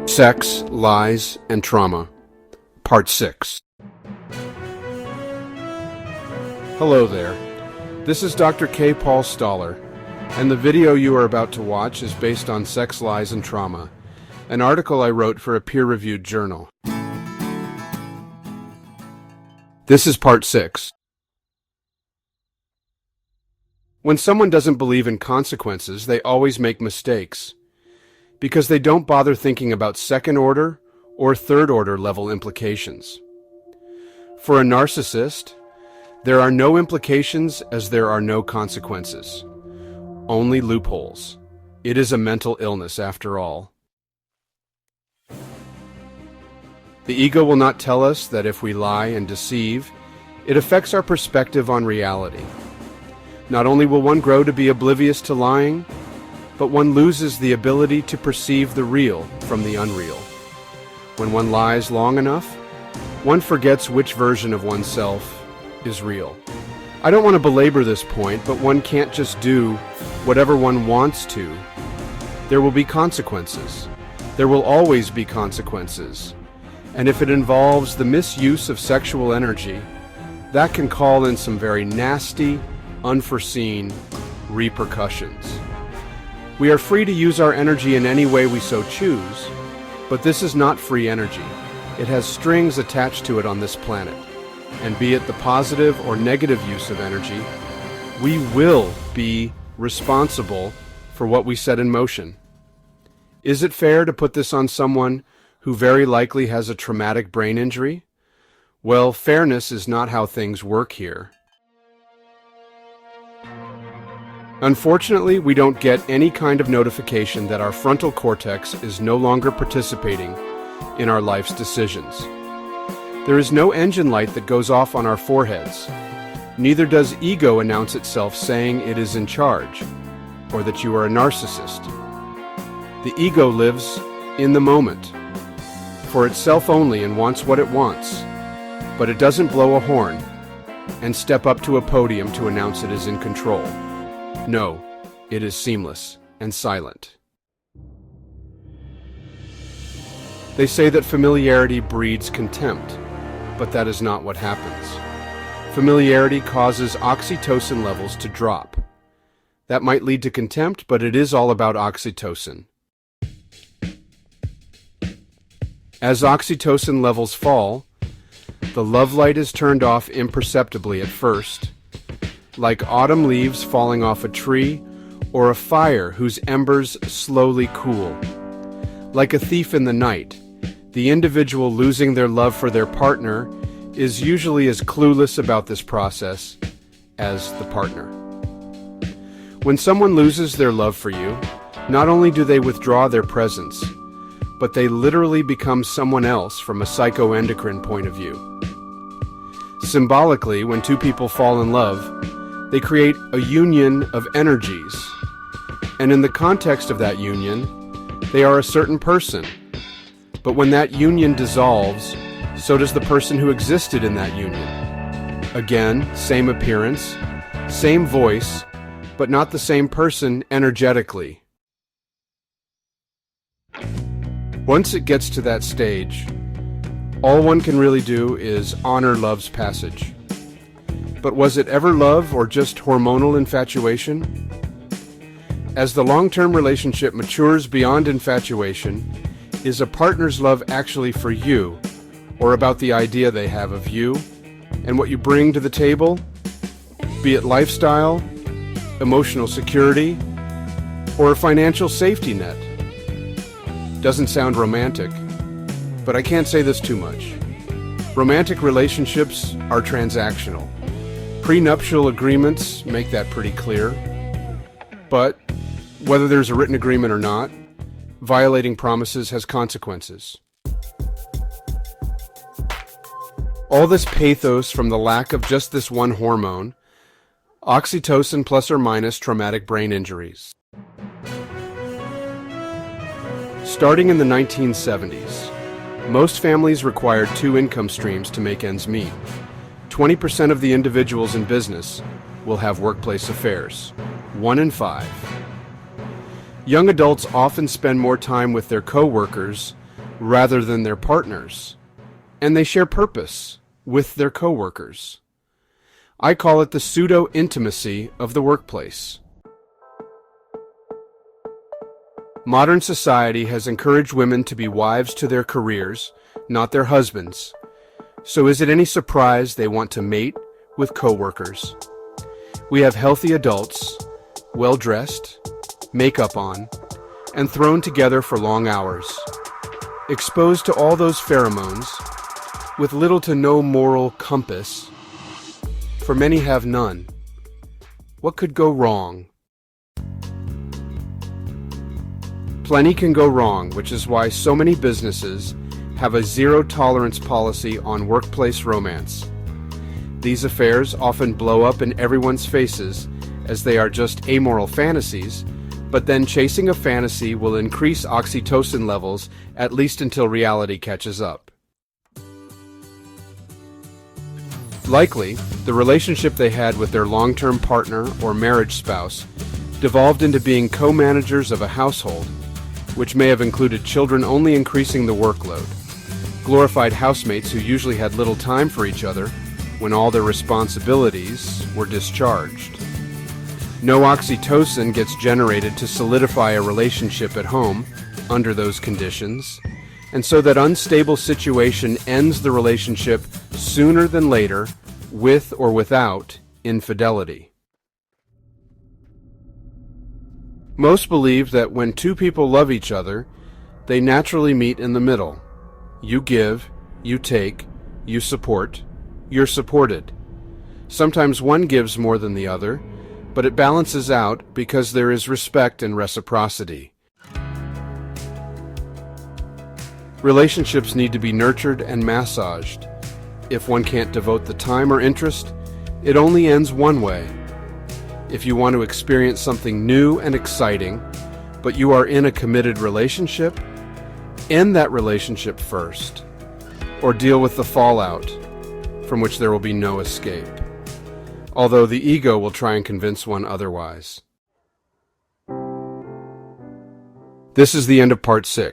Sex, Lies, and Trauma, Part 6. Hello there. This is Dr. K. Paul Stoller, and the video you are about to watch is based on Sex, Lies, and Trauma, an article I wrote for a peer-reviewed journal. This is Part 6. When someone doesn't believe in consequences, they always make mistakes, because they don't bother thinking about second-order or third-order level implications. For a narcissist, there are no implications as there are no consequences. Only loopholes. It is a mental illness after all. The ego will not tell us that if we lie and deceive, it affects our perspective on reality. Not only will one grow to be oblivious to lying, but one loses the ability to perceive the real from the unreal. When one lies long enough, one forgets which version of oneself is real. I don't want to belabor this point, but one can't just do whatever one wants to. There will be consequences. There will always be consequences. And if it involves the misuse of sexual energy, that can call in some very nasty, unforeseen repercussions. We are free to use our energy in any way we so choose, but this is not free energy. It has strings attached to it on this planet, and be it the positive or negative use of energy, we will be responsible for what we set in motion. Is it fair to put this on someone who very likely has a traumatic brain injury? Well, fairness is not how things work here. Unfortunately, we don't get any kind of notification that our frontal cortex is no longer participating in our life's decisions. There is no engine light that goes off on our foreheads. Neither does ego announce itself saying it is in charge, or that you are a narcissist. The ego lives in the moment, for itself only, and wants what it wants, but it doesn't blow a horn and step up to a podium to announce it is in control. No, it is seamless and silent. They say that familiarity breeds contempt, but that is not what happens. Familiarity causes oxytocin levels to drop. That might lead to contempt, but it is all about oxytocin. As oxytocin levels fall, the love light is turned off imperceptibly at first, like autumn leaves falling off a tree or a fire whose embers slowly cool. Like a thief in the night, the individual losing their love for their partner is usually as clueless about this process as the partner. When someone loses their love for you, not only do they withdraw their presence, but they literally become someone else from a psychoendocrine point of view. Symbolically, when two people fall in love, they create a union of energies, and in the context of that union, they are a certain person. But when that union dissolves, so does the person who existed in that union. Again, same appearance, same voice, but not the same person energetically. Once it gets to that stage, all one can really do is honor love's passage. But was it ever love or just hormonal infatuation? As the long-term relationship matures beyond infatuation, is a partner's love actually for you, or about the idea they have of you and what you bring to the table, be it lifestyle, emotional security, or a financial safety net? Doesn't sound romantic, but I can't say this too much. Romantic relationships are transactional. Prenuptial agreements make that pretty clear. But whether there's a written agreement or not, violating promises has consequences. All this pathos from the lack of just this one hormone, oxytocin plus or minus traumatic brain injuries. Starting in the 1970s, most families required two income streams to make ends meet. 20% of the individuals in business will have workplace affairs. 1 in 5. Young adults often spend more time with their co-workers rather than their partners, and they share purpose with their coworkers. I call it the pseudo-intimacy of the workplace. Modern society has encouraged women to be wives to their careers, not their husbands. So is it any surprise they want to mate with coworkers? We have healthy adults, well-dressed, makeup on, and thrown together for long hours, exposed to all those pheromones, with little to no moral compass, for many have none. What could go wrong? Plenty can go wrong, which is why so many businesses have a zero-tolerance policy on workplace romance. These affairs often blow up in everyone's faces as they are just amoral fantasies, but then chasing a fantasy will increase oxytocin levels at least until reality catches up. Likely, the relationship they had with their long-term partner or marriage spouse devolved into being co-managers of a household, which may have included children only increasing the workload, glorified housemates who usually had little time for each other when all their responsibilities were discharged. No oxytocin gets generated to solidify a relationship at home under those conditions, and so that unstable situation ends the relationship sooner than later, with or without infidelity. Most believe that when two people love each other, they naturally meet in the middle. You give, you take, you support, you're supported. Sometimes one gives more than the other, but it balances out because there is respect and reciprocity. Relationships need to be nurtured and massaged. If one can't devote the time or interest, it only ends one way. If you want to experience something new and exciting, but you are in a committed relationship, end that relationship first, or deal with the fallout, from which there will be no escape, although the ego will try and convince one otherwise. This is the end of part 6.